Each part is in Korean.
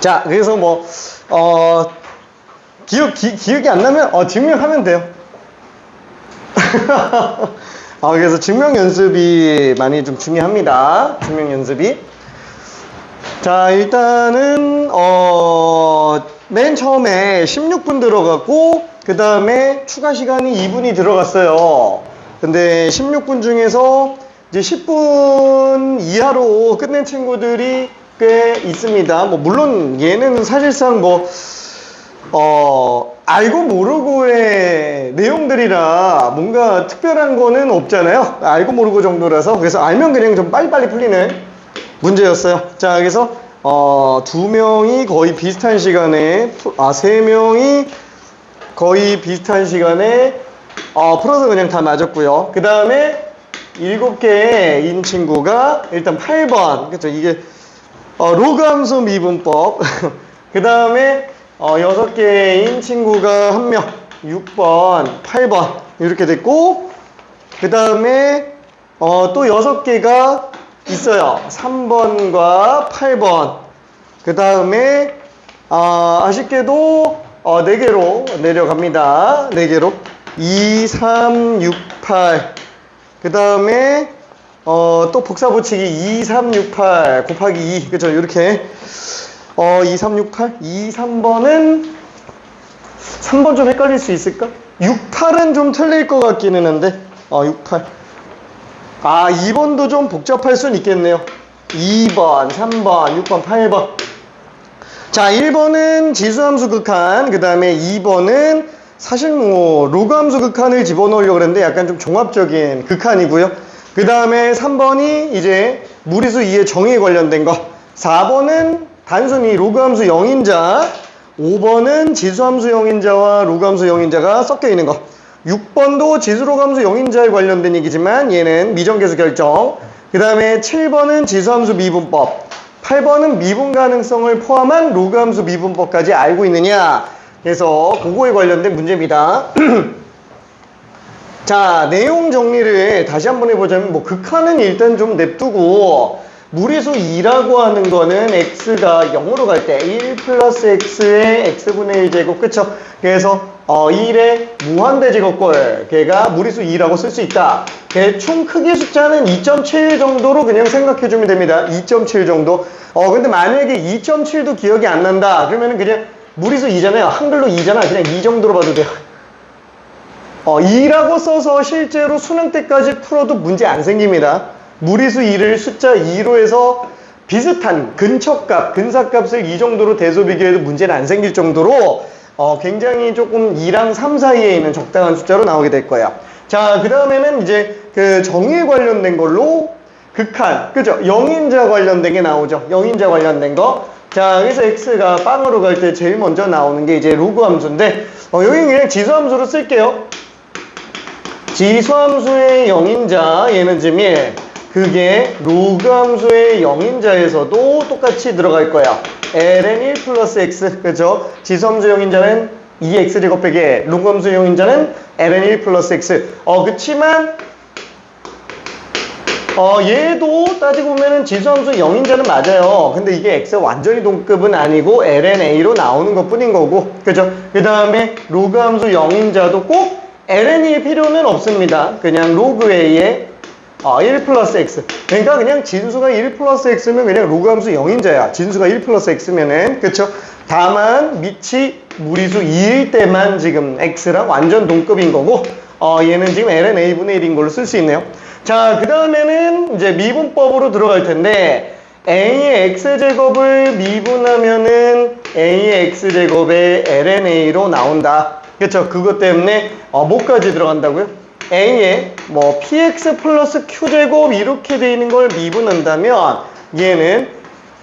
자, 그래서 뭐, 기억이 안 나면, 증명하면 돼요. 그래서 증명 연습이 많이 좀 중요합니다. 증명 연습이. 자, 일단은, 맨 처음에 16분 들어갔고, 그 다음에 추가 시간이 2분이 들어갔어요. 근데 16분 중에서 이제 10분 이하로 끝낸 친구들이 꽤 있습니다. 뭐, 물론 얘는 사실상 뭐, 알고 모르고의 내용들이라 뭔가 특별한 거는 없잖아요. 알고 모르고 정도라서. 그래서 알면 그냥 좀 빨리빨리 풀리는 문제였어요. 자, 그래서, 2명이 거의 비슷한 시간에, 3명이 거의 비슷한 시간에, 풀어서 그냥 다 맞았고요. 그 다음에 7개인 친구가 일단 8번. 그쵸. 이게, 로그 함수 미분법. 그 다음에, 6개인 친구가 1명, 6번, 8번, 이렇게 됐고, 그 다음에, 또 6개가 있어요. 3번과 8번. 그 다음에, 아쉽게도, 4개로 내려갑니다. 4개로. 2, 3, 6, 8. 그 다음에, 또 복사 붙이기 2, 3, 6, 8 곱하기 2. 그죠? 이렇게. 2, 3, 6, 8. 2, 3번은 3번 좀 헷갈릴 수 있을까? 6, 8은 좀 틀릴 것 같기는 한데 6, 8. 2번도 좀 복잡할 수는 있겠네요. 2번, 3번, 6번, 8번. 자, 1번은 지수함수 극한, 그 다음에 2번은 사실 뭐 로그함수 극한을 집어넣으려고 그랬는데 약간 좀 종합적인 극한이고요. 그 다음에 3번이 이제 무리수 2의 정의에 관련된 거. 4번은 단순히 로그함수 영인자, 5번은 지수함수 영인자와 로그함수 영인자가 섞여 있는 거. 6번도 지수로그함수 영인자에 관련된 얘기지만 얘는 미정계수 결정. 그 다음에 7번은 지수함수 미분법. 8번은 미분 가능성을 포함한 로그함수 미분법까지 알고 있느냐. 그래서 그거에 관련된 문제입니다. 자, 내용 정리를 다시 한번 해보자면 뭐 극한은 일단 좀 냅두고 무리수 2라고 하는 거는 x가 0으로 갈 때 1 플러스 x의 x분의 1제곱. 그쵸? 그래서 1의 무한대 제곱꼴 걔가 무리수 2라고 쓸 수 있다. 대충 크기 숫자는 2.7 정도로 그냥 생각해주면 됩니다. 2.7 정도. 근데 만약에 2.7도 기억이 안 난다 그러면은 그냥 무리수 2잖아요. 한글로 2잖아. 그냥 2 정도로 봐도 돼요. 2라고 써서 실제로 수능 때까지 풀어도 문제 안 생깁니다. 무리수 2를 숫자 2로 해서 비슷한 근처값, 근사값을 이 정도로 대소비교해도 문제는 안 생길 정도로 굉장히 조금 2랑 3 사이에 있는 적당한 숫자로 나오게 될 거예요. 자, 그 다음에는 이제 그 정의에 관련된 걸로 극한, 그죠? 영인자 관련된 게 나오죠. 영인자 관련된 거. 자, 그래서 x가 빵으로 갈 때 제일 먼저 나오는 게 이제 로그 함수인데 여기 그냥 지수함수로 쓸게요. 지수함수의 영인자, 얘는 지금 1. 그게 로그 함수의 영인자에서도 똑같이 들어갈 거야. ln 1 플러스 x. 그죠? 지수함수 영인자는 2x 제곱 빼기 로그 함수 영인자는 ln 1 플러스 x. 그치만 얘도 따지고 보면은 지수함수 영인자는 맞아요. 근데 이게 x가 완전히 동급은 아니고 ln a로 나오는 것 뿐인 거고. 그죠? 그 다음에 로그 함수 영인자도 꼭 ln일 필요는 없습니다. 그냥 로그 a의 1 플러스 x. 그러니까 그냥 진수가 1 플러스 x면 그냥 로그 함수 영인자야. 진수가 1 플러스 x면은. 그쵸? 다만 밑이 무리수 2일 때만 지금 x랑 완전 동급인 거고 얘는 지금 ln a분의 1인 걸로 쓸 수 있네요. 자, 그 다음에는 이제 미분법으로 들어갈 텐데 a의 x제곱을 미분하면은 a의 x제곱의 ln a로 나온다. 그쵸? 그것 때문에 뭐까지 들어간다고요? a의 뭐 px 플러스 q제곱 이렇게 돼 있는 걸 미분한다면 얘는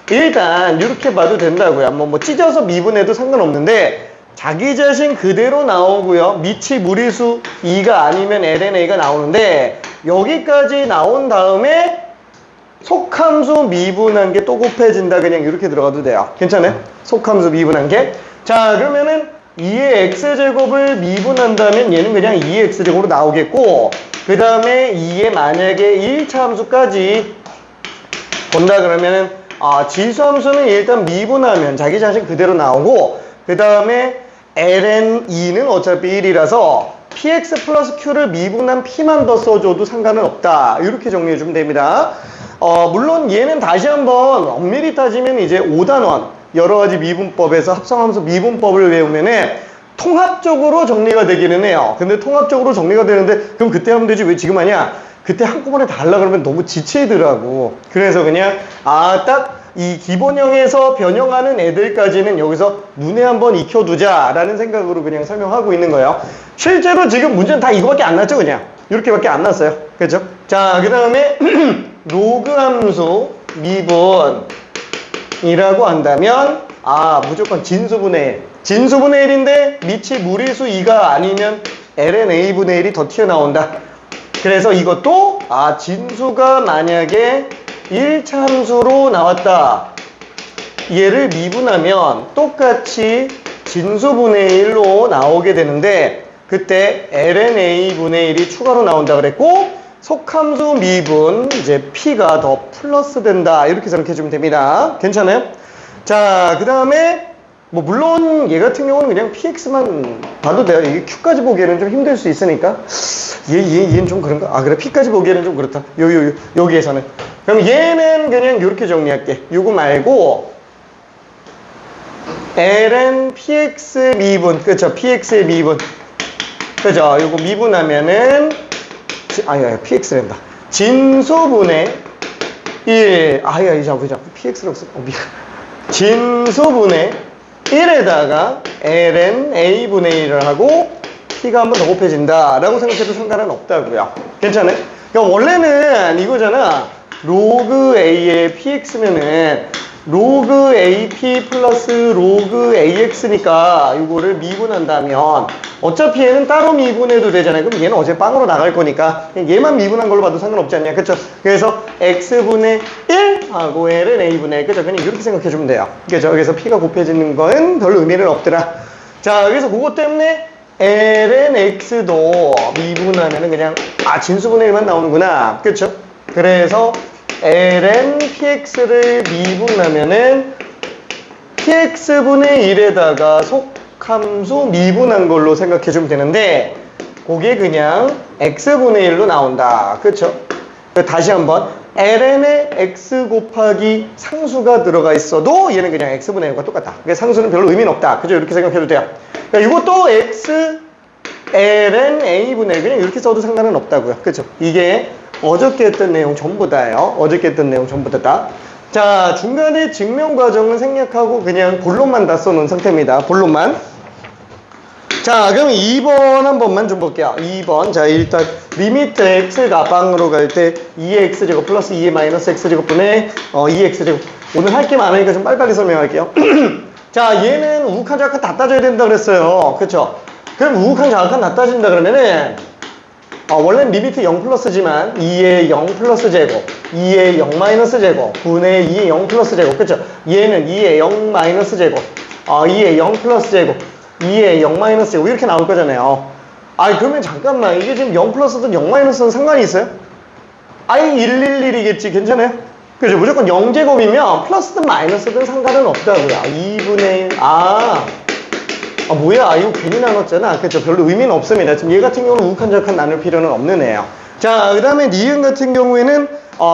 일단 이렇게 봐도 된다고요. 뭐 찢어서 미분해도 상관없는데 자기 자신 그대로 나오고요. 밑이 무리수 2가 아니면 ln a가 나오는데 여기까지 나온 다음에 속함수 미분한 게 또 곱해진다. 그냥 이렇게 들어가도 돼요. 괜찮아요? 속함수 미분한 게. 자, 그러면은 2의 x제곱을 미분한다면 얘는 그냥 2의 x제곱으로 나오겠고, 그 다음에 2의 만약에 1차 함수까지 본다 그러면은 지수함수는 일단 미분하면 자기 자신 그대로 나오고, 그 다음에 ln2는 어차피 1이라서 px 플러스 q를 미분한 p만 더 써줘도 상관은 없다. 이렇게 정리해주면 됩니다. 물론 얘는 다시 한번 엄밀히 따지면 이제 5단원 여러 가지 미분법에서 합성함수 미분법을 외우면은 통합적으로 정리가 되기는 해요. 근데 통합적으로 정리가 되는데 그럼 그때 하면 되지 왜 지금 하냐? 그때 한꺼번에 다 하려고 그러면 너무 지치더라고. 그래서 그냥 딱 이 기본형에서 변형하는 애들까지는 여기서 눈에 한번 익혀두자 라는 생각으로 그냥 설명하고 있는 거예요. 실제로 지금 문제는 다 이거밖에 안 났죠. 그냥 이렇게밖에 안 났어요. 그렇죠? 자, 그 다음에 로그 함수 미분이라고 한다면 무조건 진수분의 1. 진수분의 1인데 밑이 무리수 2가 아니면 ln a분의 1이 더 튀어나온다. 그래서 이것도 진수가 만약에 1차 함수로 나왔다. 얘를 미분하면 똑같이 진수분의 1로 나오게 되는데 그때 ln a분의 1이 추가로 나온다 그랬고 속함수 미분 이제 p가 더 플러스 된다. 이렇게 생각해주면 됩니다. 괜찮아요? 자, 그 다음에 물론 얘 같은 경우는 그냥 px만 봐도 돼요. 이게 q까지 보기에는 좀 힘들 수 있으니까 얘는 좀 그런가? 그래, p까지 보기에는 좀 그렇다. 여기에서는. 그럼 얘는 그냥 이렇게 정리할게. 요거 말고 ln px 미분, 그쵸? px의 미분, 그죠? 요거 미분하면은 px랜다. 진수분의 1. 자꾸 px라고 써. 미안. 진수분의 1에다가 ln a분의 1을 하고 p가 한 번 더 곱해진다 라고 생각해도 상관은 없다고요. 괜찮아요? 그러니까 원래는 이거잖아. 로그 a의 px면은 로그 ap 플러스 로그 ax니까 이거를 미분한다면 어차피 얘는 따로 미분해도 되잖아요. 그럼 얘는 어차피 빵으로 나갈 거니까 얘만 미분한 걸로 봐도 상관없지 않냐. 그쵸? 그래서 x분의 1 하고 ln a분의 1. 그쵸? 그냥 이렇게 생각해주면 돼요. 그쵸? 그래서 p가 곱해지는 건 별 의미는 없더라. 자, 그래서 그것 때문에 ln x도 미분하면은 그냥 진수분의 1만 나오는구나. 그쵸? 그래서 ln px를 미분하면은 px분의 1에다가 속함수 미분한 걸로 생각해주면 되는데 그게 그냥 x분의 1로 나온다. 그쵸? 다시 한번 ln에 x 곱하기 상수가 들어가 있어도 얘는 그냥 x분의 1과 똑같다. 그래서 상수는 별로 의미는 없다. 그죠? 이렇게 생각해도 돼요. 그러니까 이것도 x ln a분의 1 그냥 이렇게 써도 상관은 없다고요. 그쵸? 이게 어저께 했던 내용 전부 다예요. 어저께 했던 내용 전부 다. 자, 중간에 증명 과정은 생략하고 그냥 본론만 다 써놓은 상태입니다. 본론만. 자, 그럼 2번 한 번만 좀 볼게요. 2번. 자, 일단 리미트 x가 빵으로 갈 때 2x제곱 플러스 2의 마이너스 x제곱분의 2x제곱. 오늘 할 게 많으니까 좀 빨리빨리 설명할게요. 자, 얘는 우극한 좌극한 다 따져야 된다 그랬어요. 그쵸? 그럼 우극한 좌극한 다 따진다 그러면은 원래는 리미트 0 플러스지만 2의 0 플러스 제곱, 2의 0 마이너스 제곱, 분의 2의 0 플러스 제곱. 그쵸? 얘는 2의 0 마이너스 제곱, 2의 0 플러스 제곱, 2의 0 마이너스 제곱 이렇게 나올 거잖아요. 그러면 잠깐만, 이게 지금 0 플러스든 0 마이너스든 상관이 있어요? 111이겠지. 괜찮아요? 그죠? 무조건 0제곱이면 플러스든 마이너스든 상관은 없다고요. 2분의 1. 뭐야, 이거 괜히 나눴잖아. 그쵸? 별로 의미는 없습니다. 지금 얘 같은 경우는 우극한 좌극한 나눌 필요는 없는 애예요. 자, 그 다음에 니은 같은 경우에는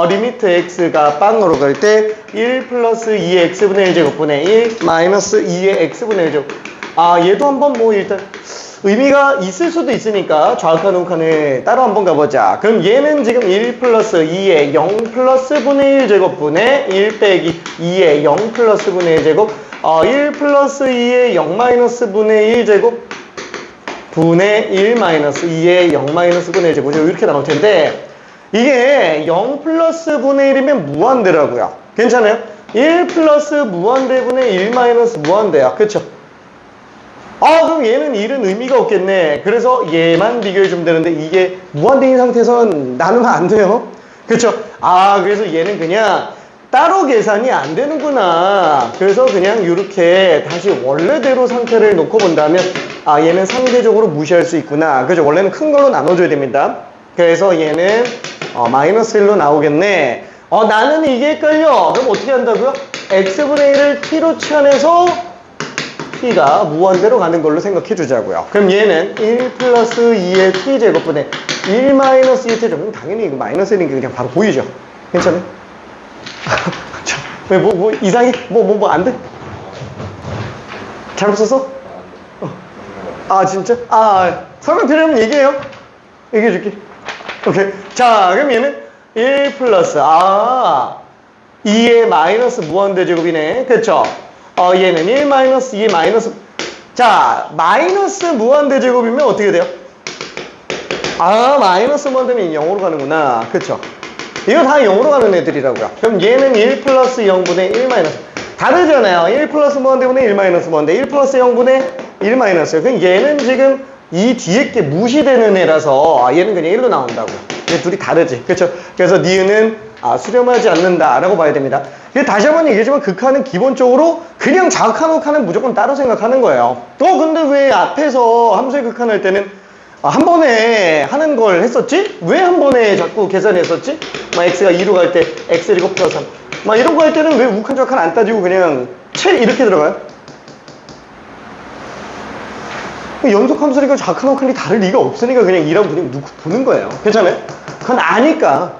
리미트 x가 빵으로 갈 때 1 플러스 2의 x분의 1제곱분의 1 마이너스 2의 x분의 1제곱. 얘도 한번 일단 의미가 있을 수도 있으니까 좌극한 우극한을 따로 한번 가보자. 그럼 얘는 지금 1 플러스 2의 0 플러스 분의 1제곱분의 1 빼기 2의 0 플러스 분의 1제곱 1 플러스 2의 0 마이너스 분의 1제곱 분의 1 마이너스 2의 0 마이너스 분의 1제곱 이렇게 나올 텐데 이게 0 플러스 분의 1이면 무한대라고요. 괜찮아요? 1 플러스 무한대 분의 1 마이너스 무한대야. 그쵸? 그럼 얘는 1은 의미가 없겠네. 그래서 얘만 비교해주면 되는데 이게 무한대인 상태에서는 나누면 안 돼요. 그쵸? 그래서 얘는 그냥 따로 계산이 안 되는구나. 그래서 그냥 이렇게 다시 원래대로 상태를 놓고 본다면 얘는 상대적으로 무시할 수 있구나. 그죠? 원래는 큰 걸로 나눠줘야 됩니다. 그래서 얘는 마이너스 1로 나오겠네. 나는 이게 헷갈려. 그럼 어떻게 한다고요? x분의 1을 t로 치환해서 t가 무한대로 가는 걸로 생각해 주자고요. 그럼 얘는 1 플러스 2의 t제곱분의 1 마이너스 2의 t제곱. 당연히 이거 마이너스 1인 게 그냥 바로 보이죠? 괜찮아요? 왜, 이상해? 안 돼? 잘못 썼어? 진짜? 설명 필요하면 얘기해요. 얘기해 줄게. 오케이. 자, 그럼 얘는 1 플러스, 2의 마이너스 무한대제곱이네. 그쵸? 얘는 1 마이너스 2의 마이너스. 자, 마이너스 무한대제곱이면 어떻게 돼요? 마이너스 무한대면 0으로 가는구나. 그쵸? 이거 다 0으로 가는 애들이라고요. 그럼 얘는 1 플러스 0분의 1 마이너스. 다르잖아요. 1 플러스 무한대분의 1 마이너스 무한대. 1 플러스 0분의 1 마이너스. 그럼 얘는 지금 이 뒤에 게 무시되는 애라서 얘는 그냥 1로 나온다고요. 얘 둘이 다르지. 그쵸? 그래서 니은은 수렴하지 않는다라고 봐야 됩니다. 다시 한번 얘기하지만 극한은 기본적으로 그냥 자극한 극한은 무조건 따로 생각하는 거예요. 근데 왜 앞에서 함수의 극한할 때는 한 번에 하는 걸 했었지? 왜 한 번에 자꾸 계산했었지? x가 2로 갈 때 x 제곱 플러스 3 이런 거 할 때는 왜 우칸 좌칸 안 따지고 그냥 채 이렇게 들어가요? 연속함수니까 좌칸 우칸이 다를 리가 없으니까 그냥 2라고 그냥 보는 거예요. 괜찮아요? 그건 아니까.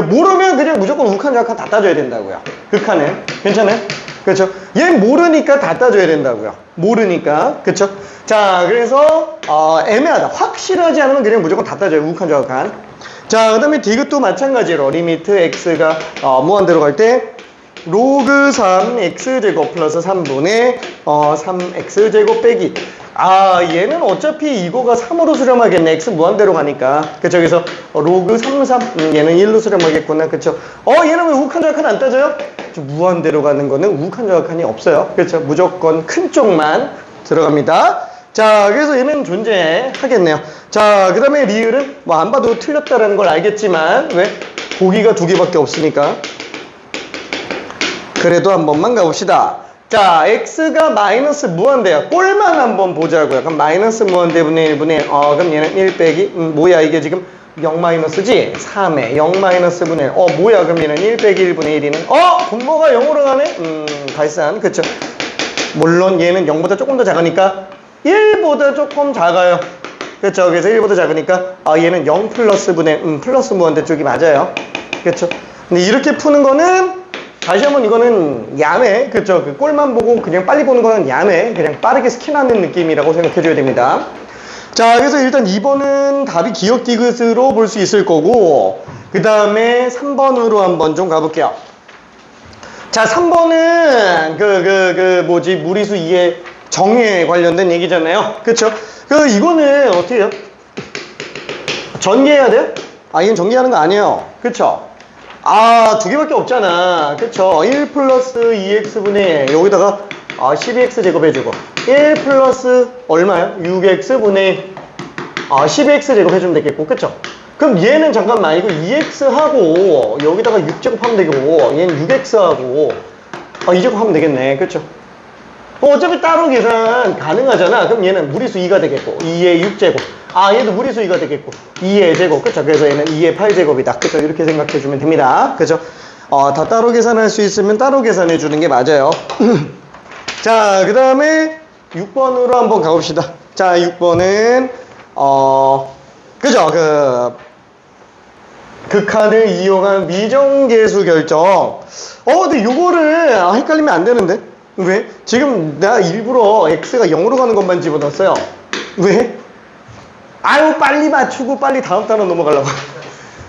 모르면 그냥 무조건 우칸 좌칸 다 따져야 된다고요. 극한은. 괜찮아요? 그렇죠? 얘 모르니까 다 따져야 된다고요. 모르니까. 그렇죠? 자, 그래서 애매하다. 확실하지 않으면 그냥 무조건 다 따져요. 우칸 좌칸. 자, 그 다음에 디귿도 마찬가지로 리미트 x가 무한대로 갈 때 로그 3 x제곱 플러스 3분의 3x제곱 빼기. 얘는 어차피 이거가 3으로 수렴하겠네. x 무한대로 가니까. 그쵸? 그래서 로그 3, 얘는 1로 수렴하겠구나. 그쵸? 얘는 왜 우칸 좌칸 안 따져요? 무한대로 가는 거는 우칸 좌칸이 없어요. 그쵸? 무조건 큰 쪽만 들어갑니다. 자, 그래서 얘는 존재하겠네요. 자, 그 다음에 리을은 안 봐도 틀렸다라는 걸 알겠지만 왜? 보기가 2개밖에 없으니까. 그래도 한 번만 가봅시다. 자, x가 마이너스 무한대야. 꼴만 한번 보자고요. 그럼 마이너스 무한대분의 1분의 그럼 얘는 1 빼기 뭐야 이게 지금 0 마이너스지? 3에 0 마이너스 분의 1 뭐야 그럼 얘는 1 빼기 1분의 1이는 분모가 0으로 가네? 발산. 그쵸? 물론 얘는 0보다 조금 더 작으니까 1보다 조금 작아요. 그쵸? 그래서 1보다 작으니까 얘는 0 플러스 분의 플러스 무한대 쪽이 맞아요. 그쵸? 근데 이렇게 푸는 거는 다시 한번 이거는 야매. 그쵸? 그 꼴만 보고 그냥 빨리 보는 거는 야매. 그냥 빠르게 스캔하는 느낌이라고 생각해줘야 됩니다. 자, 그래서 일단 2번은 답이 기억 디귿으로 볼 수 있을 거고, 그 다음에 3번으로 한번 좀 가볼게요. 자, 3번은 무리수 2의 정의에 관련된 얘기잖아요. 그쵸? 이거는 어떻게 해요? 전개해야 돼요? 이건 전개하는 거 아니에요. 그쵸? 2개밖에 없잖아. 그쵸? 1 플러스 2x분의 여기다가 12x 제곱 해주고 1 플러스 얼마요? 6x분의 12x 제곱 해주면 되겠고. 그쵸? 그럼 얘는 잠깐만 이거 2x하고 여기다가 6제곱 하면 되고 얘는 6x하고 2제곱 하면 되겠네. 그쵸? 어차피 따로 계산 가능하잖아. 그럼 얘는 무리수 2가 되겠고 2의 6제곱 얘도 무리수 2가 되겠고 2의 제곱. 그쵸? 그래서 얘는 2의 8제곱이다. 그쵸? 이렇게 생각해 주면 됩니다. 그쵸? 다 따로 계산할 수 있으면 따로 계산해 주는 게 맞아요. 자, 그 다음에 6번으로 한번 가봅시다. 자, 6번은 그죠? 극한을 이용한 미정계수 결정. 근데 요거를 헷갈리면 안 되는데. 왜? 지금 나 일부러 x가 0으로 가는 것만 집어넣었어요. 왜? 빨리 맞추고 빨리 다음 단어 넘어가려고.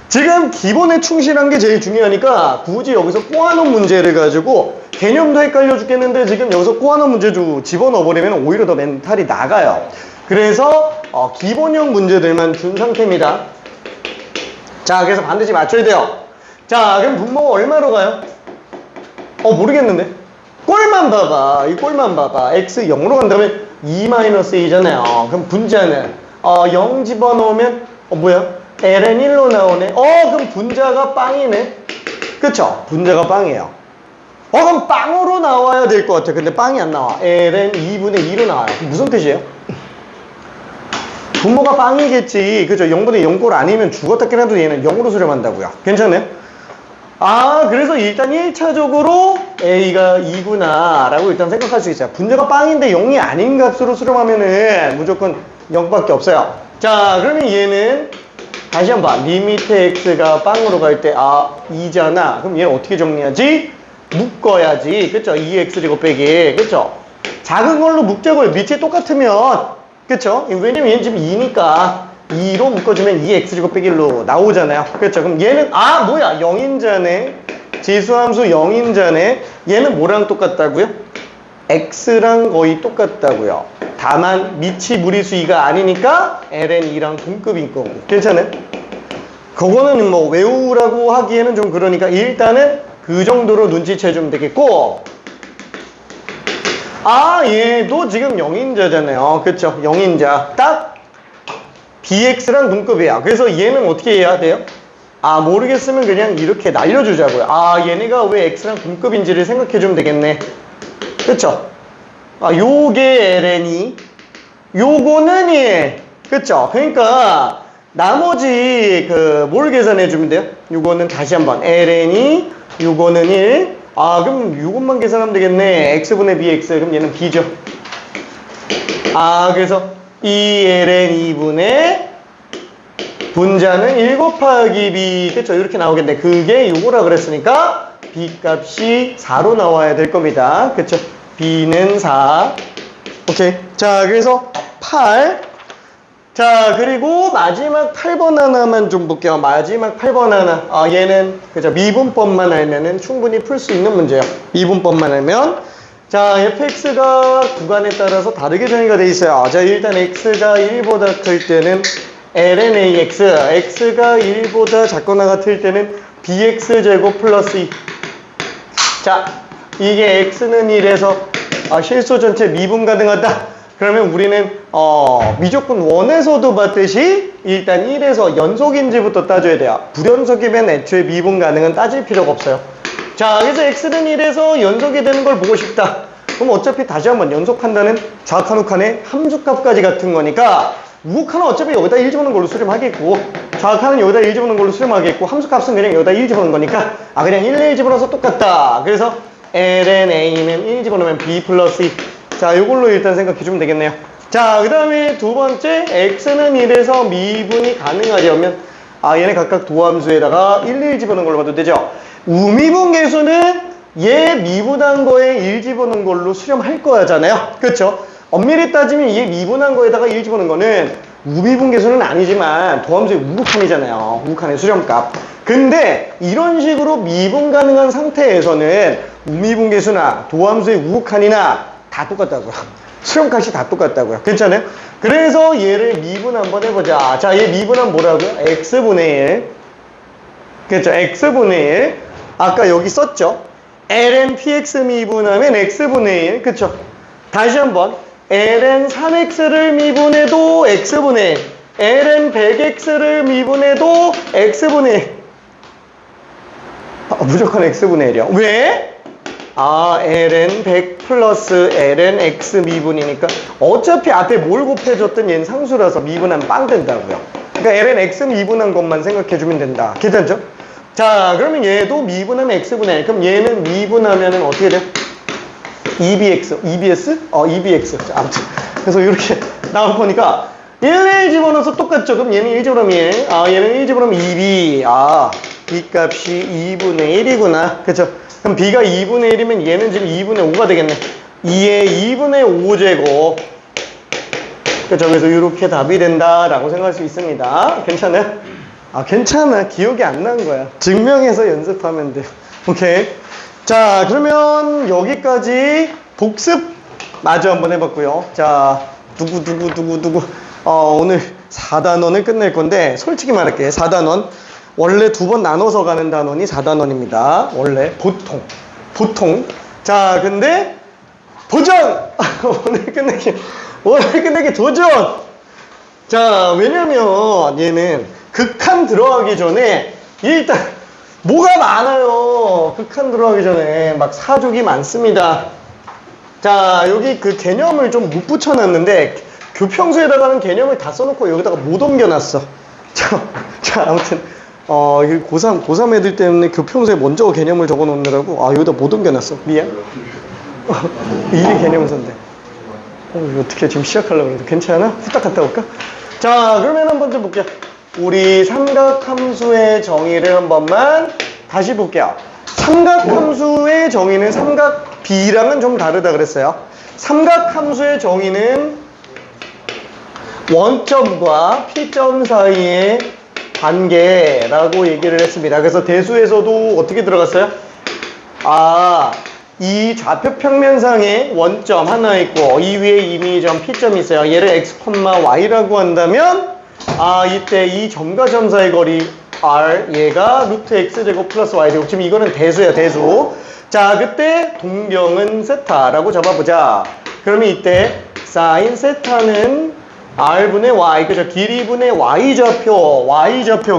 지금 기본에 충실한 게 제일 중요하니까 굳이 여기서 꼬아놓은 문제를 가지고 개념도 헷갈려 죽겠는데 지금 여기서 꼬아놓은 문제도 집어넣어버리면 오히려 더 멘탈이 나가요. 그래서 기본형 문제들만 준 상태입니다. 자, 그래서 반드시 맞춰야 돼요. 자, 그럼 분모가 얼마로 가요? 모르겠는데. 꼴만 봐봐. 이 꼴만 봐봐. x 0으로 간다면 2-a잖아요. 그럼 분자는 0 집어넣으면 뭐야? ln 1로 나오네. 그럼 분자가 빵이네. 그쵸? 분자가 빵이에요. 그럼 빵으로 나와야 될 것 같아. 근데 빵이 안 나와. ln 2분의 2로 나와요. 무슨 뜻이에요? 분모가 빵이겠지. 그죠? 0분의 0꼴 아니면 죽었다 깨라도 얘는 0으로 수렴한다고요. 괜찮아요? 아, 그래서 일단 1차적으로 A가 2구나 라고 일단 생각할 수 있어요. 분자가 빵인데 0이 아닌 값으로 수렴하면은 무조건 0밖에 없어요. 자, 그러면 얘는 다시 한번 리미트 x가 빵으로 갈 때 2잖아. 그럼 얘는 어떻게 정리하지? 묶어야지. 그쵸? 2x제곱 빼기. 그쵸? 작은 걸로 묶자고요. 밑에 똑같으면. 그쵸? 왜냐면 얘는 지금 2니까 2로 묶어주면 2x제곱 빼기 1로 나오잖아요. 그렇죠? 그럼 얘는 뭐야? 0인자네. 지수함수 0인자네. 얘는 뭐랑 똑같다고요? x랑 거의 똑같다고요. 다만 밑이 무리수 2가 아니니까 ln 2랑 동급인 거고. 괜찮아요? 그거는 뭐 외우라고 하기에는 좀 그러니까 일단은 그 정도로 눈치채주면 되겠고, 얘도 지금 0인자잖아요. 그쵸? 0인자. 딱 bx랑 동급이야. 그래서 얘는 어떻게 해야 돼요? 모르겠으면 그냥 이렇게 날려주자고요. 얘네가 왜 x랑 동급인지를 생각해주면 되겠네. 그쵸? 요게 ln이, 요거는 1. 그쵸? 그러니까 나머지 뭘 계산해주면 돼요? 요거는 다시 한번 ln이, 요거는 1. 그럼 요것만 계산하면 되겠네. x분의 bx. 그럼 얘는 b죠. 그래서 2ln 2분의 분자는 1 곱하기 b. 그쵸? 이렇게 나오겠네. 그게 요거라 그랬으니까 b 값이 4로 나와야 될 겁니다. 그쵸? b는 4. 오케이. 자, 그래서 8. 자, 그리고 마지막 8번 하나만 좀 볼게요. 마지막 8번 하나. 얘는 그죠? 미분법만 알면은 충분히 풀 수 있는 문제예요. 미분법만 알면. 자, fx가 구간에 따라서 다르게 정의가 돼 있어요. 자, 일단 x가 1보다 클 때는 ln ax, x가 1보다 작거나 같을 때는 bx제곱 플러스 2. 자, 이게 x는 1에서 실수 전체 미분 가능하다. 그러면 우리는 무조건 원에서도 봤듯이 일단 1에서 연속인지부터 따져야 돼요. 불연속이면 애초에 미분 가능은 따질 필요가 없어요. 자, 그래서 x는 1에서 연속이 되는 걸 보고 싶다. 그럼 어차피 다시 한번 연속한다는 좌칸 우칸의 함수값까지 같은 거니까 우칸은 어차피 여기다 1 집어넣은 걸로 수렴하겠고, 좌칸은 여기다 1 집어넣은 걸로 수렴하겠고, 함수값은 그냥 여기다 1 집어넣은 거니까 그냥 1 집어넣어서 똑같다. 그래서 ln a는 1 집어넣으면 b 플러스 2. 자, 이걸로 일단 생각해주면 되겠네요. 자, 그 다음에 두 번째, x는 1에서 미분이 가능하려면 얘네 각각 도함수에다가 1 집어넣은 걸로 봐도 되죠. 우미분 계수는 얘 미분한 거에 1 집어넣은 걸로 수렴할 거잖아요. 그렇죠? 엄밀히 따지면 얘 미분한 거에다가 1 집어넣은 거는 우미분 계수는 아니지만 도함수의 우극한이잖아요. 우극한의 수렴값. 근데 이런 식으로 미분 가능한 상태에서는 우미분 계수나 도함수의 우극한이나 다 똑같다고요. 수렴값이 다 똑같다고요. 괜찮아요? 그래서 얘를 미분 한번 해보자. 자, 얘 미분하면 뭐라고요? x분의 1. 그렇죠? x분의 1. 아까 여기 썼죠? ln px 미분하면 x분의 1. 그쵸? 다시 한번 ln 3x를 미분해도 x분의 1. ln 100x를 미분해도 x분의 1. 무조건 x분의 1이요. 왜? ln 100 플러스 ln x 미분이니까 어차피 앞에 뭘 곱해줬든 얘는 상수라서 미분하면 빵 된다고요. 그러니까 ln x 미분한 것만 생각해주면 된다. 괜찮죠? 자, 그러면 얘도 미분하면 x분의 1. 그럼 얘는 미분하면은 어떻게 돼요? EBX, EBS? EBX. 자, 아무튼. 그래서 이렇게 나올 거니까 1 집어넣어서 똑같죠? 그럼 얘는 1 집어넣으면 1. 얘는 1 집어넣으면 2B. B 값이 2분의 1이구나. 그쵸? 그럼 B가 2분의 1이면 얘는 지금 2분의 5가 되겠네. 2의 2분의 5제곱. 그쵸? 그래서 이렇게 답이 된다라고 생각할 수 있습니다. 괜찮아요? 괜찮아. 기억이 안 난 거야. 증명해서 연습하면 돼요. 오케이. 자, 그러면 여기까지 복습 마저 한번 해봤고요. 자, 누구. 오늘 4단원을 끝낼 건데, 솔직히 말할게요. 4단원. 원래 2번 나눠서 가는 단원이 4단원입니다. 원래, 보통. 자, 근데, 도전! 오늘 끝내기 도전! 자, 왜냐면 얘는 극한 들어가기 전에 일단 뭐가 많아요. 극한 들어가기 전에 막 사족이 많습니다. 자, 여기 그 개념을 좀 못 붙여놨는데 교평수에다가는 개념을 다 써놓고 여기다가 못 옮겨놨어. 자, 아무튼 이거 고3 애들 때문에 교평소에 먼저 개념을 적어 놓느라고, 여기다 못 옮겨놨어. 미안. 이게 개념서인데. 이거 어떻게 지금 시작하려고 그래도 괜찮아? 후딱 갔다 올까? 자, 그러면 한번 좀 볼게요. 우리 삼각함수의 정의를 한 번만 다시 볼게요. 삼각함수의 정의는 삼각 B랑은 좀 다르다 그랬어요. 삼각함수의 정의는 원점과 P점 사이의 관계라고 얘기를 했습니다. 그래서 대수에서도 어떻게 들어갔어요? 이 좌표 평면상에 원점 하나 있고 이 위에 임의점 P점이 있어요. 얘를 x, y라고 한다면 이때 이 점과 점 사이 거리 r 얘가 루트 x제곱 플러스 y제곱. 지금 이거는 대수예요. 대수. 자, 그때 동경은 세타라고 잡아보자. 그러면 이때 사인 세타는 r분의 y, 그죠? 길이분의 y좌표.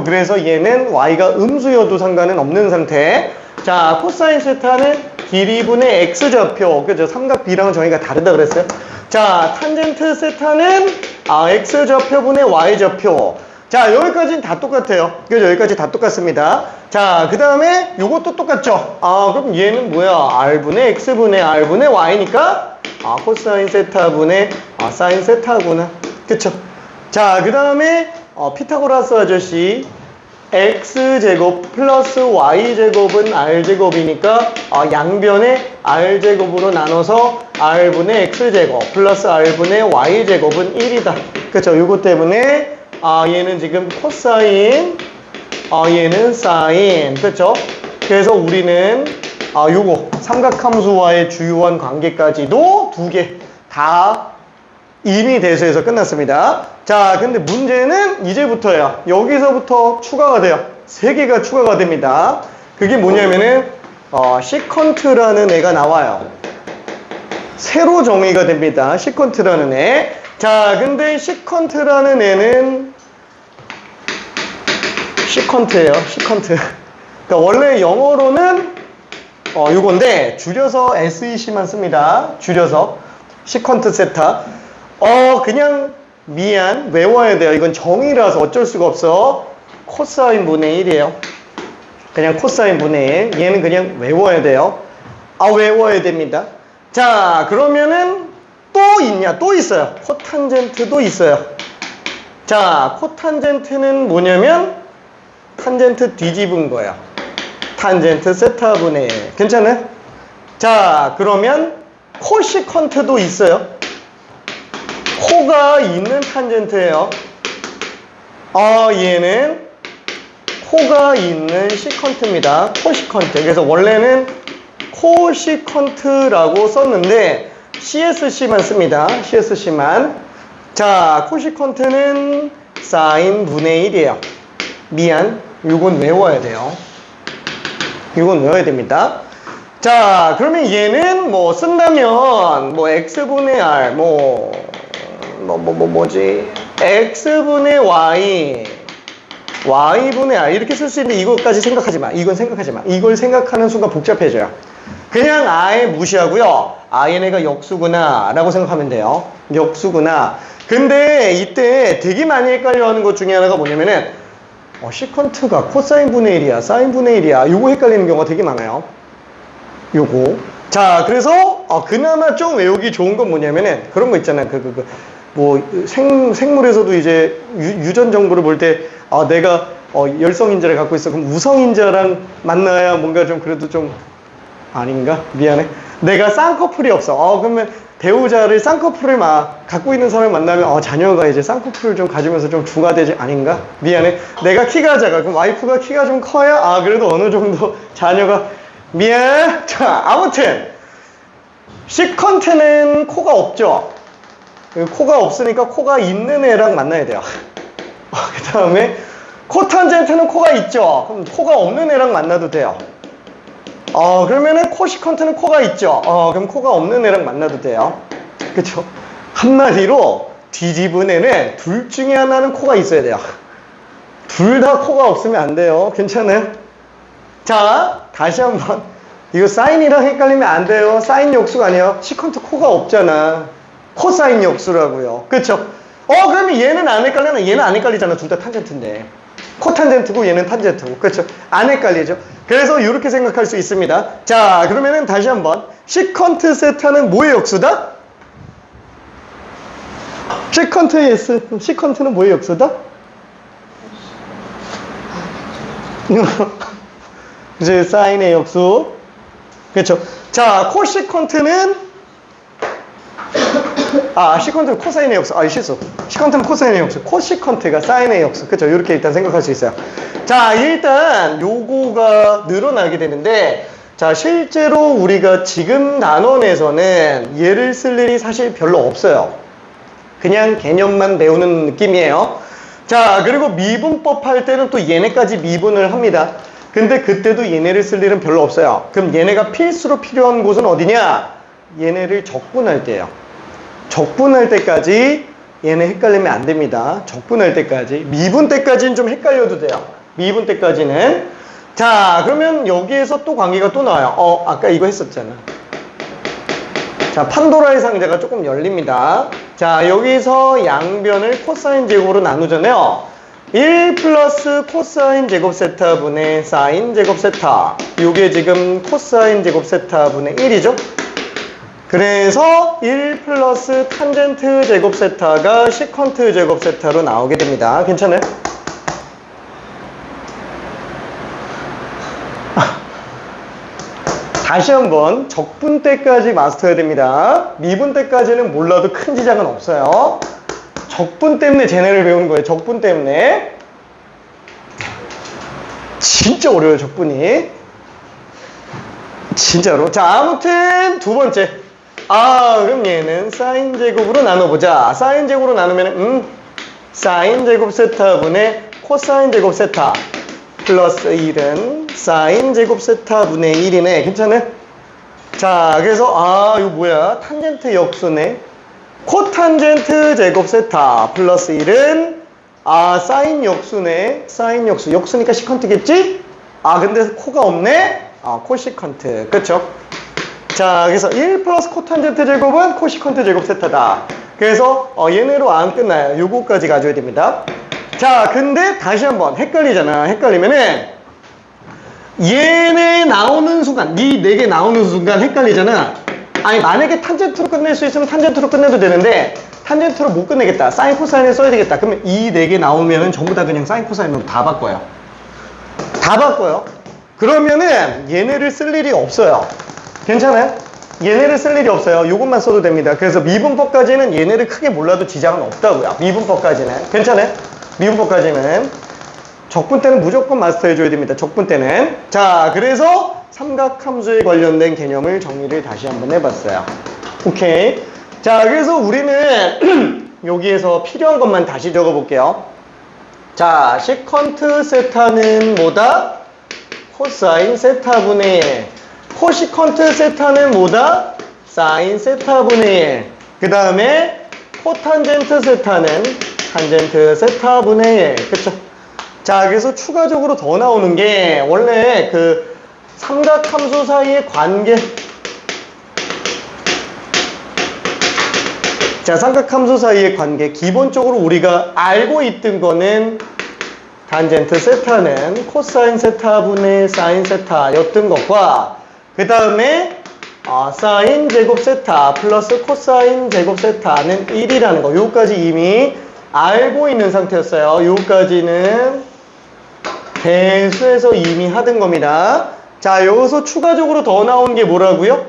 그래서 얘는 y가 음수여도 상관은 없는 상태. 자, 코사인 세타는 길이분의 x좌표, 그죠? 삼각 B랑은 정의가 다르다 그랬어요. 자, 탄젠트 세타는 x좌표분의 y좌표. 자, 여기까지는 다 똑같아요. 그죠? 여기까지 다 똑같습니다. 자, 그 다음에 요것도 똑같죠? 그럼 얘는 뭐야? r분의 x분의 r분의 y니까 코사인 세타분의 사인 세타구나. 그쵸? 자, 그 다음에 피타고라스 아저씨 x제곱 플러스 y제곱은 r제곱이니까 양변에 r제곱으로 나눠서 r분의 x제곱 플러스 r분의 y제곱은 1이다. 그쵸? 요거 때문에 얘는 지금 코사인, 얘는 사인. 그쵸? 그래서 우리는 요거 삼각함수와의 주요한 관계까지도 두 개 다 이미 대수에서 끝났습니다. 자, 근데 문제는 이제부터예요. 여기서부터 추가가 돼요. 3개가 추가가 됩니다. 그게 뭐냐면은 시컨트라는 애가 나와요. 새로 정의가 됩니다. 시컨트라는 애. 자, 근데 시컨트라는 애는 시컨트예요. 시컨트. 그러니까 원래 영어로는 요건데 줄여서 SEC만 씁니다. 줄여서 시컨트 세타. 그냥 미안, 외워야 돼요. 이건 정의라서 어쩔 수가 없어. 코사인 분의 1이에요. 그냥 코사인 분의 1. 얘는 그냥 외워야 돼요. 외워야 됩니다. 자, 그러면은 또 있냐? 또 있어요. 코탄젠트도 있어요. 자, 코탄젠트는 뭐냐면 탄젠트 뒤집은 거야. 탄젠트 세타 분의 1. 괜찮아요? 자, 그러면 코시컨트도 있어요. 코가 있는 탄젠트예요. 얘는 코가 있는 시컨트입니다. 코시컨트. 그래서 원래는 코시컨트라고 썼는데 CSC만 씁니다. CSC만. 자, 코시컨트는 사인 분의 1이에요. 미안. 이건 외워야 돼요. 이건 외워야 됩니다. 자, 그러면 얘는 뭐 쓴다면 x분의 r 뭐지? x분의 y, y분의 r 이렇게 쓸 수 있는데 이것까지 생각하지 마. 이건 생각하지 마. 이걸 생각하는 순간 복잡해져요. 그냥 아예 무시하고요. 얘네가 역수구나 라고 생각하면 돼요. 역수구나. 근데 이때 되게 많이 헷갈려하는 것 중에 하나가 뭐냐면은 시컨트가 코사인 분의 1이야, 사인 분의 1이야. 요거 헷갈리는 경우가 되게 많아요. 요거. 자, 그래서 그나마 좀 외우기 좋은 건 뭐냐면은 그런 거 있잖아요. 생물에서도 이제 유전 정보를 볼 때 내가 열성인자를 갖고 있어. 그럼 우성인자랑 만나야 뭔가 좀 그래도 좀 아닌가? 미안해. 내가 쌍꺼풀이 없어. 그러면 배우자를 쌍꺼풀을 갖고 있는 사람을 만나면 자녀가 이제 쌍꺼풀을 좀 가지면서 좀 중화되지 아닌가? 미안해. 내가 키가 작아. 그럼 와이프가 키가 좀 커야 그래도 어느 정도 자녀가 미안. 자, 아무튼 시컨트는 코가 없죠. 코가 없으니까 코가 있는 애랑 만나야 돼요. 그 다음에 코탄젠트는 코가 있죠. 그럼 코가 없는 애랑 만나도 돼요. 그러면은 코시컨트는 코가 있죠. 그럼 코가 없는 애랑 만나도 돼요. 그쵸? 한마디로 뒤집은 애는 둘 중에 하나는 코가 있어야 돼요. 둘 다 코가 없으면 안 돼요. 괜찮아요? 자, 다시 한번. 이거 사인이랑 헷갈리면 안 돼요. 사인 역수가 아니에요. 시컨트 코가 없잖아. 코사인 역수라고요. 그쵸? 그러면 얘는 안 헷갈리나? 얘는 안 헷갈리잖아. 둘 다 탄젠트인데. 코탄젠트고 얘는 탄젠트고. 그렇죠? 안 헷갈리죠? 그래서 이렇게 생각할 수 있습니다. 자, 그러면은 다시 한번. 시컨트 세타는 뭐의 역수다? 시컨트는 뭐의 역수다? 이제 사인의 역수. 그렇죠? 자, 코시컨트는 시컨트는 코사인의 역수. 실수. 시컨트는 코사인의 역수. 코시컨트가 사인의 역수. 그렇죠? 이렇게 일단 생각할 수 있어요. 자, 일단 요거가 늘어나게 되는데, 자, 실제로 우리가 지금 단원에서는 얘를 쓸 일이 사실 별로 없어요. 그냥 개념만 배우는 느낌이에요. 자, 그리고 미분법 할 때는 또 얘네까지 미분을 합니다. 근데 그때도 얘네를 쓸 일은 별로 없어요. 그럼 얘네가 필수로 필요한 곳은 어디냐? 얘네를 적분할 때예요. 적분할 때까지 얘네 헷갈리면 안 됩니다. 적분할 때까지. 미분 때까지는 좀 헷갈려도 돼요. 미분 때까지는. 자, 그러면 여기에서 또 관계가 또 나와요. 아까 이거 했었잖아. 자, 판도라의 상자가 조금 열립니다. 자, 여기서 양변을 코사인 제곱으로 나누잖아요. 1 플러스 코사인 제곱 세타 분의 사인 제곱 세타. 요게 지금 코사인 제곱 세타 분의 1이죠. 그래서 1 플러스 탄젠트 제곱 세타가 시컨트 제곱 세타로 나오게 됩니다. 괜찮아요? 다시 한번 적분 때까지 마스터해야 됩니다. 미분 때까지는 몰라도 큰 지장은 없어요. 적분 때문에 쟤네를 배우는 거예요. 적분 때문에. 진짜 어려워요, 적분이. 진짜로. 자, 아무튼 두 번째. 그럼 얘는 사인 제곱으로 나눠보자. 사인 제곱으로 나누면 사인 제곱 세타 분의 코사인 제곱 세타 플러스 1은 사인 제곱 세타 분의 1이네. 괜찮아요? 자, 그래서 이거 뭐야? 탄젠트 역수네. 코탄젠트 제곱 세타 플러스 1은 사인 역수네. 사인 역수. 역수니까 시컨트겠지? 근데 코가 없네? 코시컨트. 그렇죠? 자, 그래서 1 플러스 코탄젠트 제곱은 코시컨트 제곱 세타다. 그래서 얘네로 안 끝나요. 요거까지 가져야 됩니다. 자, 근데 다시 한번 헷갈리잖아. 헷갈리면은 얘네 나오는 순간, 이 4개 나오는 순간 헷갈리잖아. 만약에 탄젠트로 끝낼 수 있으면 탄젠트로 끝내도 되는데 탄젠트로 못 끝내겠다. 사인 코사인을 써야 되겠다. 그러면 이 4개 나오면은 전부 다 그냥 사인 코사인으로 다 바꿔요. 다 바꿔요. 그러면은 얘네를 쓸 일이 없어요. 괜찮아요? 얘네를 쓸 일이 없어요. 요것만 써도 됩니다. 그래서 미분법까지는 얘네를 크게 몰라도 지장은 없다고요. 미분법까지는. 괜찮아요? 미분법까지는. 적분 때는 무조건 마스터해줘야 됩니다. 적분 때는. 자, 그래서 삼각함수에 관련된 개념을 정리를 다시 한번 해봤어요. 오케이. 자, 그래서 우리는 여기에서 필요한 것만 다시 적어볼게요. 자, 시컨트 세타는 뭐다? 코사인 세타분의 1. 코시컨트 세타는 뭐다? 사인 세타분의 1. 그 다음에 코탄젠트 세타는 탄젠트 세타분의 1. 그쵸? 자, 그래서 추가적으로 더 나오는 게 원래 그 삼각함수 사이의 관계. 자, 삼각함수 사이의 관계. 기본적으로 우리가 알고 있던 거는 탄젠트 세타는 코사인 세타분의 사인 세타였던 것과 그 다음에 사인 제곱 세타 플러스 코사인 제곱 세타는 1이라는 거. 요까지 이미 알고 있는 상태였어요. 요까지는 배수에서 이미 하던 겁니다. 자, 여기서 추가적으로 더 나온 게 뭐라고요?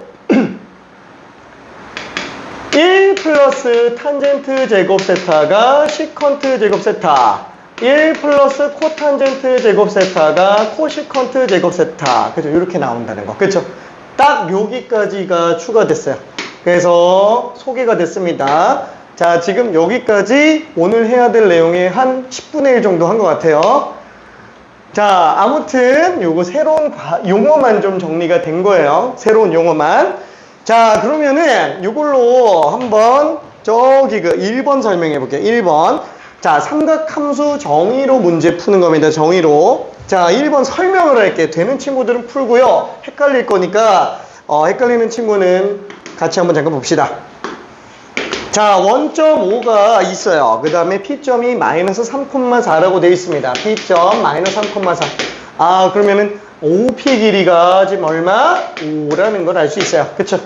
1 플러스 탄젠트 제곱 세타가 시컨트 제곱 세타, 1 플러스 코탄젠트 제곱 세타가 코시컨트 제곱 세타. 그죠? 이렇게 나온다는 거. 그쵸? 딱 여기까지가 추가됐어요. 그래서 소개가 됐습니다. 자, 지금 여기까지 오늘 해야 될 내용의 한 10분의 1 정도 한 것 같아요. 자, 아무튼 요거 새로운 용어만 좀 정리가 된 거예요. 새로운 용어만. 자, 그러면은 요걸로 한번 저기 그 1번 설명해 볼게요. 1번. 자, 삼각함수 정의로 문제 푸는 겁니다. 정의로. 자, 1번 설명을 할게. 되는 친구들은 풀고요. 헷갈릴 거니까 헷갈리는 친구는 같이 한번 잠깐 봅시다. 자, 1.5가 있어요. 그 다음에 P점이 마이너스 3,4라고 되어 있습니다. P점 마이너스 3,4. 아, 그러면은 OP 길이가 지금 얼마? 5라는 걸 알 수 있어요. 그쵸?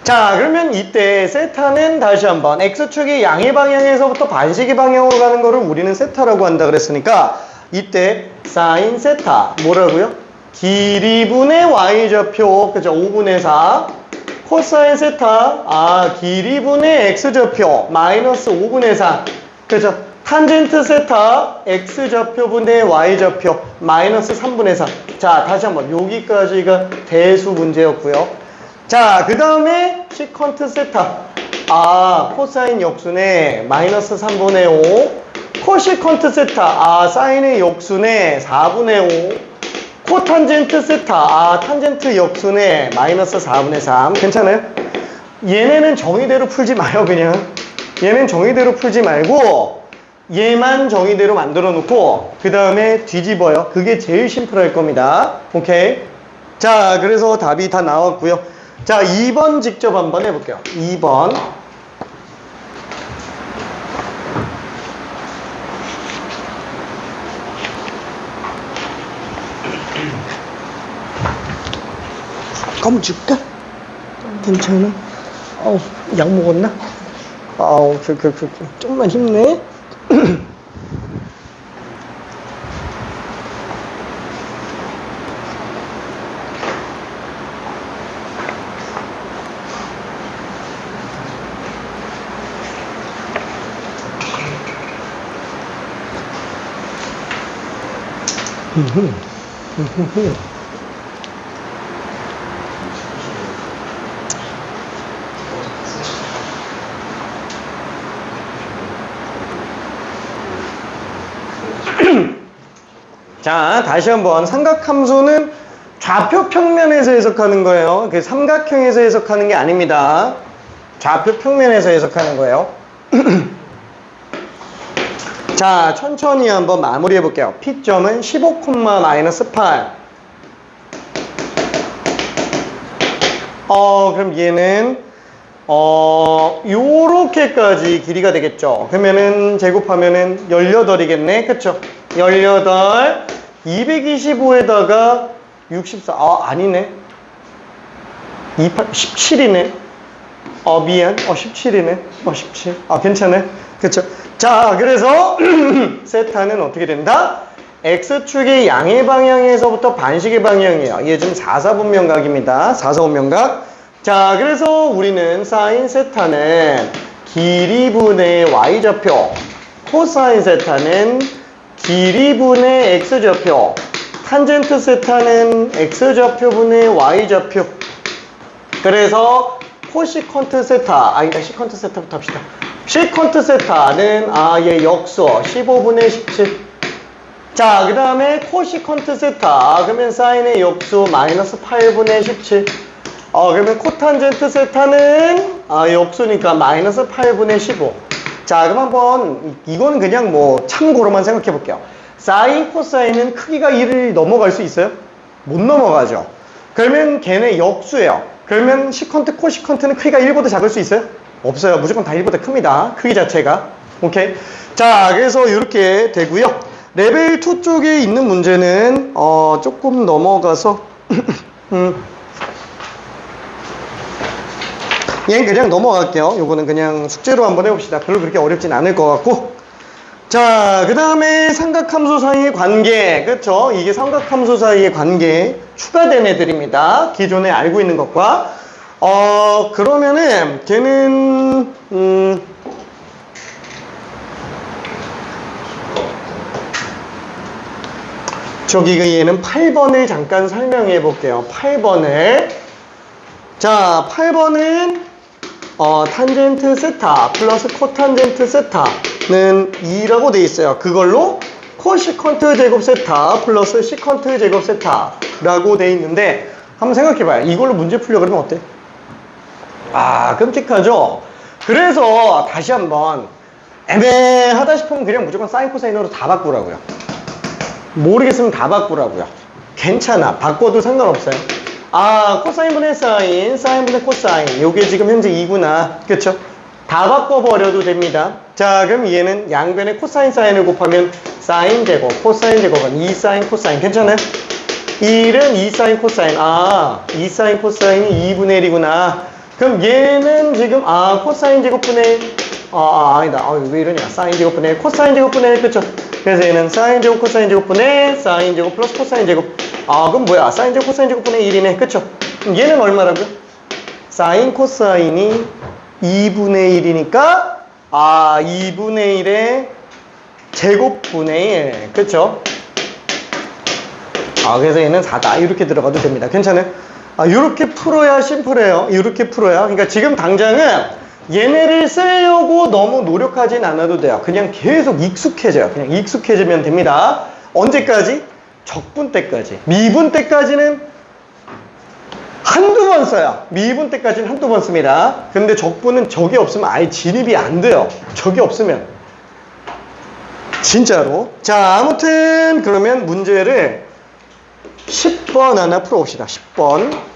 자, 그러면 이때 세타는 다시 한번 X축이 양의 방향에서부터 반시계 방향으로 가는 거를 우리는 세타라고 한다 그랬으니까 이때 사인 세타 뭐라고요? 길이분의 Y좌표, 그죠? 5분의 4. 코사인 세타, 아, 길이분의 X좌표, 마이너스 5분의 4. 그죠? 탄젠트 세타, X좌표분의 Y좌표, 마이너스 3분의 4. 자, 다시 한번 여기까지가 대수 문제였고요. 자, 그 다음에 시컨트 세타, 아, 코사인 역순의 마이너스 3분의 5. 코시컨트 세타, 아, 사인의 역순의 4분의 5. 코탄젠트 세타, 아, 탄젠트 역순의 마이너스 4분의 3. 괜찮아요? 얘네는 정의대로 풀지 마요, 그냥. 얘는 정의대로 풀지 말고 얘만 정의대로 만들어 놓고 그 다음에 뒤집어요. 그게 제일 심플할 겁니다. 오케이? 자, 그래서 답이 다 나왔고요. 자, 2번 직접 한번 해볼게요. 2번. 껌 줄까? 괜찮아? 약 먹었나? 좀만 힘내. 자, 다시 한번 삼각함수는 좌표 평면에서 해석하는 거예요. 그 삼각형에서 해석하는 게 아닙니다. 좌표 평면에서 해석하는 거예요. 자, 천천히 한번 마무리해 볼게요. P점은 15, 마이너스 8. 그럼 얘는 요렇게까지 길이가 되겠죠. 그러면은 제곱하면은 18이겠네. 그쵸? 18, 225에다가 64. 아니네. 28, 17이네. 미안. 17이네. 17. 괜찮네. 그쵸? 자, 그래서 세타는 어떻게 된다? X축의 양의 방향에서부터 반시계 방향이에요. 얘 좀 4사분면각입니다. 4사분면각. 자, 그래서 우리는 사인 세타는 길이분의 Y좌표, 코사인 세타는 길이분의 X좌표, 탄젠트 세타는 X좌표분의 Y좌표. 그래서 코시컨트 세타, 아니다, 시컨트 세타부터 합시다. 시컨트 세타는 얘 역수 15분의 17. 자, 그 다음에 코시컨트 세타, 그러면 사인의 역수 마이너스 8분의 17. 그러면 코탄젠트 세타는 역수니까 마이너스 8분의 15. 자, 그럼 한번 이거는 그냥 뭐 참고로만 생각해 볼게요. 사인, 코사인은 크기가 1을 넘어갈 수 있어요? 못 넘어가죠. 그러면 걔네 역수예요. 그러면 시컨트, 코시컨트는 크기가 1보다 작을 수 있어요? 없어요. 무조건 다 1보다 큽니다. 크기 자체가. 오케이. 자, 그래서 이렇게 되고요. 레벨 2 쪽에 있는 문제는 조금 넘어가서 얘는 그냥 넘어갈게요. 요거는 그냥 숙제로 한번 해봅시다. 별로 그렇게 어렵진 않을 것 같고. 자, 그 다음에 삼각함수 사이의 관계. 그쵸? 이게 삼각함수 사이의 관계 추가된 애들입니다. 기존에 알고 있는 것과. 그러면은 걔는 얘는 8번을 잠깐 설명해 볼게요. 8번을. 자, 8번은 탄젠트 세타 플러스 코탄젠트 세타는 2라고 돼 있어요. 그걸로 코시컨트 제곱 세타 플러스 시컨트 제곱 세타라고 돼 있는데 한번 생각해봐요. 이걸로 문제 풀려 그러면 어때? 끔찍하죠? 그래서 다시 한번 애매하다 싶으면 그냥 무조건 사인 코사인으로 다 바꾸라고요. 모르겠으면 다 바꾸라고요. 괜찮아. 바꿔도 상관없어요. 코사인분의 사인, 사인분의 코사인. 요게 지금 현재 2구나. 그쵸? 다 바꿔버려도 됩니다. 자, 그럼 얘는 양변에 코사인 사인을 곱하면 사인 제곱, 코사인 제곱은 2 사인 코사인. 괜찮아요? 1은 2 사인 코사인. 2 사인 코사인이 2분의 1이구나. 그럼 얘는 지금 코사인 제곱분의 아니다. 왜 이러냐. 사인 제곱분의 1, 코사인 제곱분의 1. 그쵸? 그래서 얘는 사인 제곱 코사인 제곱분의 사인 제곱 플러스 코사인 제곱. 그럼 뭐야? 사인 제곱 코사인 제곱분의 1이네. 그쵸? 그럼 얘는 얼마라고요? 사인 코사인이 2분의 1이니까 2분의 1의 제곱분의 1. 그쵸? 그래서 얘는 4다. 이렇게 들어가도 됩니다. 괜찮아요? 이렇게 풀어야 심플해요. 이렇게 풀어야. 그러니까 지금 당장은 얘네를 쓰려고 너무 노력하진 않아도 돼요. 그냥 계속 익숙해져요. 그냥 익숙해지면 됩니다. 언제까지? 적분 때까지. 미분 때까지는 한두 번 써요. 미분 때까지는 한두 번 씁니다. 근데 적분은 적이 없으면 아예 진입이 안 돼요. 적이 없으면. 진짜로. 자, 아무튼 그러면 문제를 10번 하나 풀어봅시다. 10번.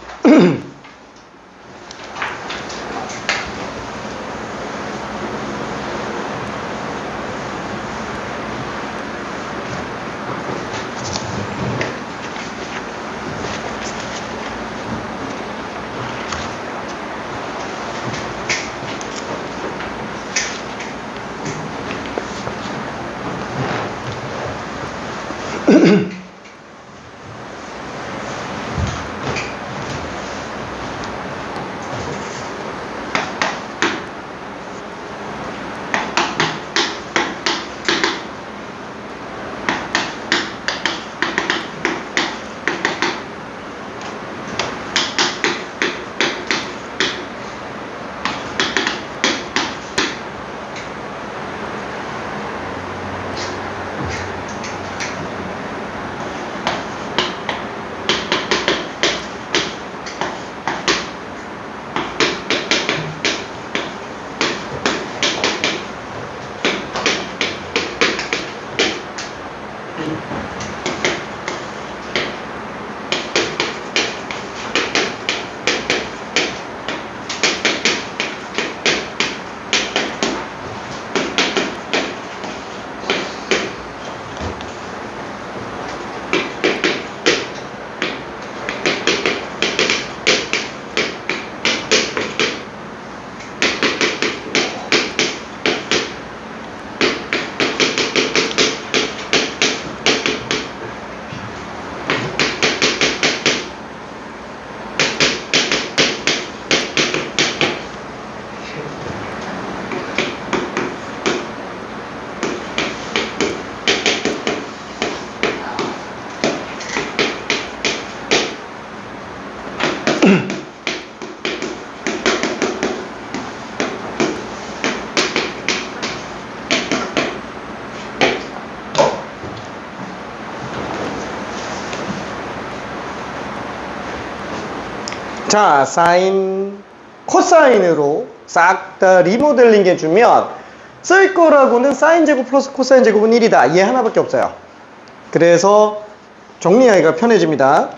자, 사인, 코사인으로 싹 다 리모델링 해주면 쓸 거라고는 사인 제곱 플러스 코사인 제곱은 1이다. 얘 하나밖에 없어요. 그래서 정리하기가 편해집니다.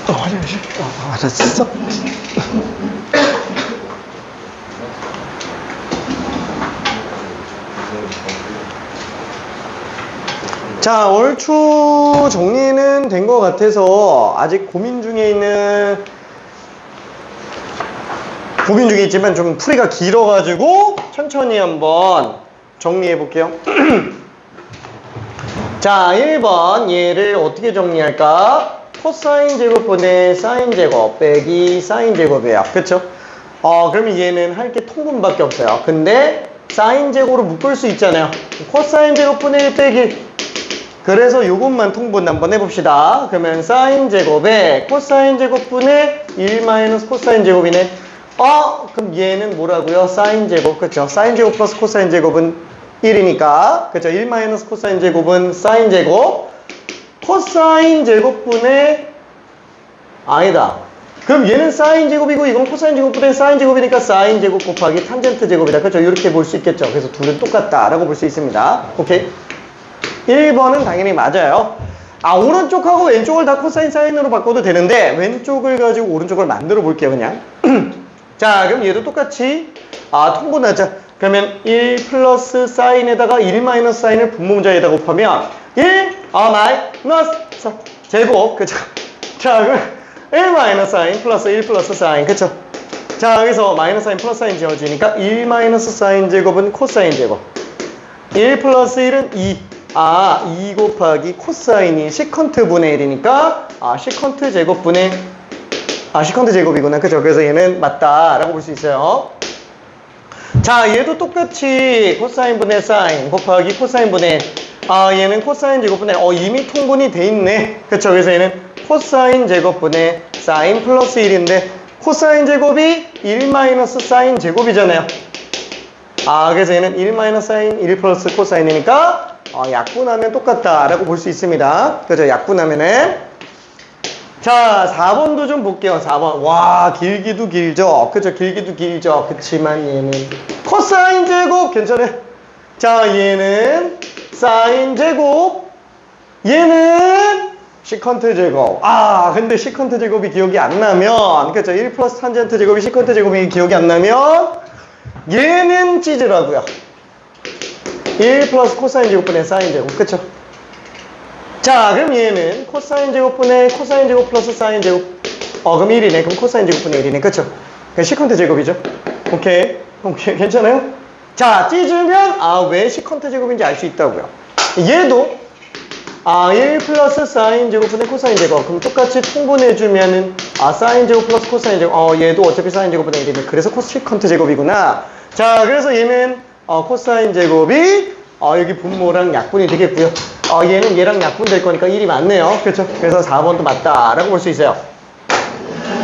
화장실? 알았어. 자, 얼추 정리는 된 것 같아서 아직 고민 중에 있지만 좀 풀이가 길어가지고 천천히 한번 정리해 볼게요. 자, 1번 얘를 어떻게 정리할까? 코사인 제곱분의 사인 제곱 빼기 사인 제곱이에요. 그쵸? 그러면 얘는 할 게 통분밖에 없어요. 근데 사인 제곱으로 묶을 수 있잖아요. 코사인 제곱분의 1 빼기. 그래서 요것만 통분 한번 해봅시다. 그러면 사인 제곱에 코사인 제곱분의 1 마이너스 코사인 제곱이네. 그럼 얘는 뭐라고요? 사인 제곱. 그쵸? 사인 제곱 플러스 코사인 제곱은 1이니까. 그쵸? 1 마이너스 코사인 제곱은 사인 제곱. 코사인 제곱분의 아니다. 그럼 얘는 사인 제곱이고 이건 코사인 제곱분의 사인 제곱이니까 사인 제곱 곱하기 탄젠트 제곱이다. 그렇죠? 이렇게 볼 수 있겠죠. 그래서 둘은 똑같다라고 볼 수 있습니다. 오케이. 1번은 당연히 맞아요. 오른쪽하고 왼쪽을 다 코사인 사인으로 바꿔도 되는데 왼쪽을 가지고 오른쪽을 만들어 볼게요. 그냥. 자, 그럼 얘도 똑같이 통분하자. 그러면 1 플러스 사인에다가 1 마이너스 사인을 분모문자에다 곱하면 1 마이너스 제곱. 그쵸? 자, 그럼 1 마이너스 사인 플러스 1 플러스 사인. 그쵸? 자, 여기서 마이너스 사인 플러스 사인 지워지니까 1 마이너스 사인 제곱은 코사인 제곱. 1 플러스 1은 2. 2 곱하기 코사인이 시컨트 분의 1이니까 시컨트 제곱분의 시컨트 제곱이구나. 그죠? 그래서 얘는 맞다라고 볼 수 있어요. 자, 얘도 똑같이 코사인 분의 사인 곱하기 코사인 분의 얘는 코사인 제곱분의 이미 통분이 돼 있네. 그쵸? 그래서 얘는 코사인 제곱분의 사인 플러스 1인데 코사인 제곱이 1 마이너스 사인 제곱이잖아요. 그래서 얘는 1 마이너스 사인 1 플러스 코사인이니까 약분하면 똑같다라고 볼 수 있습니다. 그죠? 약분하면은. 자, 4번도 좀 볼게요. 4번. 와, 길기도 길죠? 그죠? 길기도 길죠? 그치만 얘는 코사인 제곱 괜찮아요? 자, 얘는 사인 제곱, 얘는 시컨트 제곱. 근데 시컨트 제곱이 기억이 안 나면, 그죠? 1 플러스 탄젠트 제곱이 시컨트 제곱이 기억이 안 나면 얘는 찌즈라고요. 1 플러스 코사인 제곱분의 사인 제곱. 그쵸? 자, 그럼 얘는 코사인 제곱분의 코사인 제곱 플러스 사인 제곱. 그럼 1이네. 그럼 코사인 제곱분의 1이네. 그쵸? 시컨트 제곱이죠. 오케이. 괜찮아요? 자, 찢으면 왜 시컨트 제곱인지 알 수 있다고요. 얘도 1 플러스 사인 제곱분의 코사인 제곱. 그럼 똑같이 통분해주면은 사인 제곱 플러스 코사인 제곱. 얘도 어차피 사인 제곱분의 1이네. 그래서 시컨트 제곱이구나. 자, 그래서 얘는 코사인 제곱이 여기 분모랑 약분이 되겠고요. 얘는 얘랑 약분될 거니까 1이 맞네요. 그렇죠? 그래서 4번도 맞다라고 볼 수 있어요.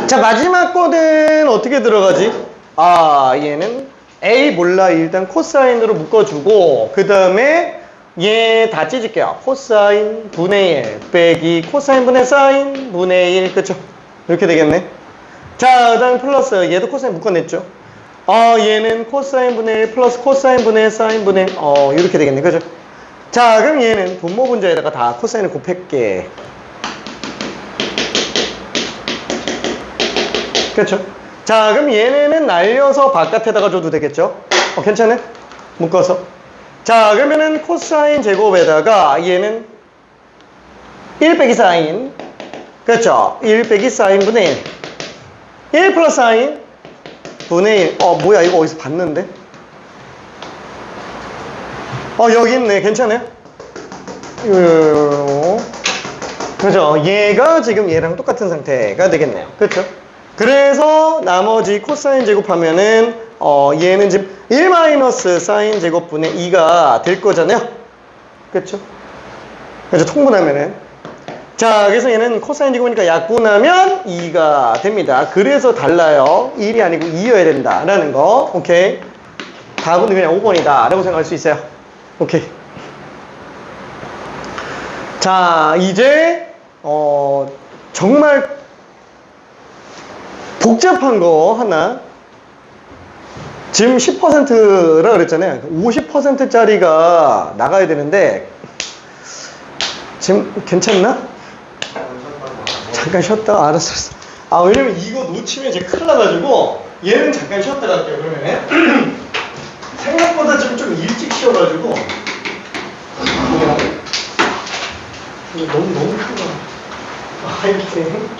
자, 마지막 거는 어떻게 들어가지? 얘는 A 몰라. 일단 코사인으로 묶어주고 그 다음에 얘 다 찢을게요. 코사인 분의 1 빼기 코사인 분의 사인 분의 1. 그쵸? 이렇게 되겠네. 자, 그 다음에 플러스 얘도 코사인 묶어냈죠. 얘는 코사인 분의 1 플러스 코사인 분의 사인 분의 이렇게 되겠네. 그죠? 자, 그럼 얘는 분모분자에다가 다 코사인을 곱할게. 그렇죠? 자, 그럼 얘네는 날려서 바깥에다가 줘도 되겠죠? 괜찮네? 묶어서. 자, 그러면은 코사인 제곱에다가 얘는 1 빼기 사인. 그렇죠? 1 빼기 사인 분의 1. 1 플러스 사인 분의 1. 뭐야, 이거 어디서 봤는데? 여기 있네. 괜찮아요? 그죠? 얘가 지금 얘랑 똑같은 상태가 되겠네요. 그렇죠? 그래서 나머지 코사인 제곱하면은 얘는 지금 1 마이너스 사인 제곱분의 2가 될 거잖아요. 그렇죠? 그래서 통분하면은 자, 그래서 얘는 코사인 제곱이니까 약분하면 2가 됩니다. 그래서 달라요. 1이 아니고 2여야 된다라는 거. 오케이. 답은 그냥 5번이다 라고 생각할 수 있어요. 오케이. 자, 이제 정말 복잡한 거 하나. 지금 10%라 그랬잖아요. 50%짜리가 나가야 되는데 지금 괜찮나? 잠깐 쉬었다. 알았어. 왜냐면 이거 놓치면 이제 큰일 나가지고 얘는 잠깐 쉬었다 갈게요. 그러면 생각보다 지금 좀 일찍 쉬어가지고 너무 크다. 하여튼